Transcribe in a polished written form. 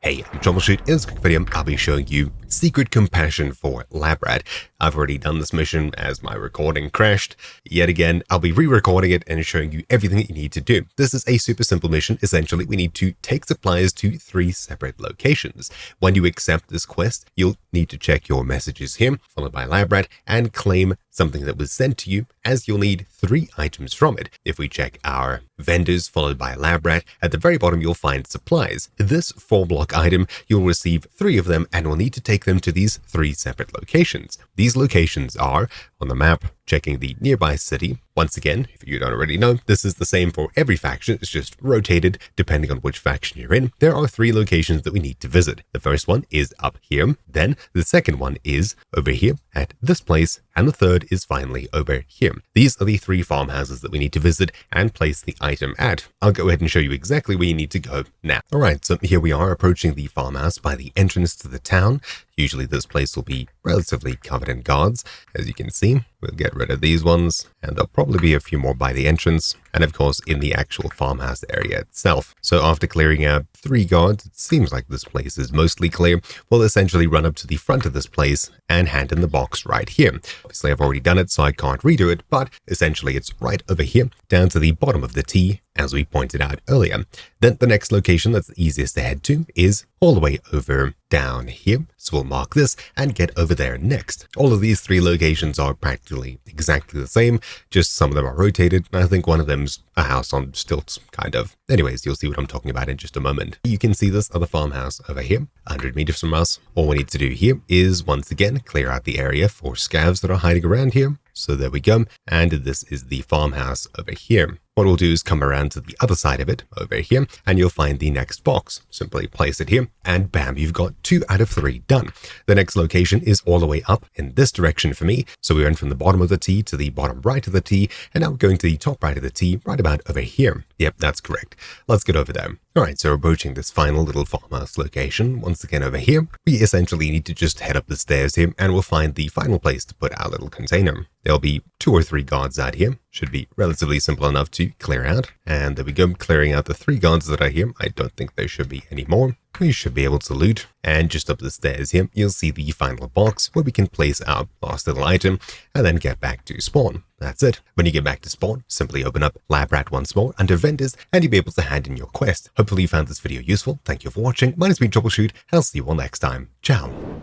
Hey, I'm Troubleshoot. In this quick video, I'll be showing you Secret Compassion for Lab Rat. I've already done this mission as my recording crashed. Yet again, I'll be re-recording it and showing you everything that you need to do. This is a super simple mission. Essentially, we need to take supplies to 3 separate locations. When you accept this quest, you'll need to check your messages here, followed by Lab Rat, and claim something that was sent to you, as you'll need 3 items from it. If we check our vendors followed by Lab Rat, at the very bottom you'll find supplies. This 4-block item, you'll receive 3 of them and will need to take them to these 3 separate locations. These locations are on the map, checking the nearby city. Once again, if you don't already know, this is the same for every faction. It's just rotated depending on which faction you're in. There are 3 locations that we need to visit. The first one is up here. Then the second one is over here at this place. And the third is finally over here. These are the 3 farmhouses that we need to visit and place the item at. I'll go ahead and show you exactly where you need to go now. Alright, so here we are approaching the farmhouse by the entrance to the town. Usually this place will be relatively covered in guards. As you can see, we'll get rid of these ones, and there'll probably be a few more by the entrance, and of course in the actual farmhouse area itself. So after clearing out 3 guards, it seems like this place is mostly clear. We'll essentially run up to the front of this place and hand in the box right here. Obviously I've already done it, so I can't redo it, but essentially it's right over here, down to the bottom of the T, as we pointed out earlier. Then the next location that's the easiest to head to is all the way over down here. So we'll mark this and get over there next. All of these 3 locations are practically exactly the same, just some of them are rotated. I think one of them's a house on stilts, kind of. Anyways, you'll see what I'm talking about in just a moment. You can see this other farmhouse over here, 100 meters from us. All we need to do here is, once again, clear out the area for scavs that are hiding around here. So there we go. And this is the farmhouse over here. What we'll do is come around to the other side of it, over here, and you'll find the next box. Simply place it here, and bam, you've got 2 out of 3 done. The next location is all the way up in this direction for me. So we went from the bottom of the T to the bottom right of the T, and now we're going to the top right of the T, right about over here. Yep, that's correct. Let's get over there. Alright, so approaching this final little farmhouse location, once again over here, we essentially need to just head up the stairs here, and we'll find the final place to put our little container. There'll be 2 or 3 guards out here. Should be relatively simple enough to clear out. And there we go, clearing out the 3 guards that are here. I don't think there should be any more. We should be able to loot. And just up the stairs here, you'll see the final box where we can place our last little item and then get back to spawn. That's it. When you get back to spawn, simply open up Lab Rat once more under vendors and you'll be able to hand in your quest. Hopefully you found this video useful. Thank you for watching. My name's been Troubleshoot, and I'll see you all next time. Ciao.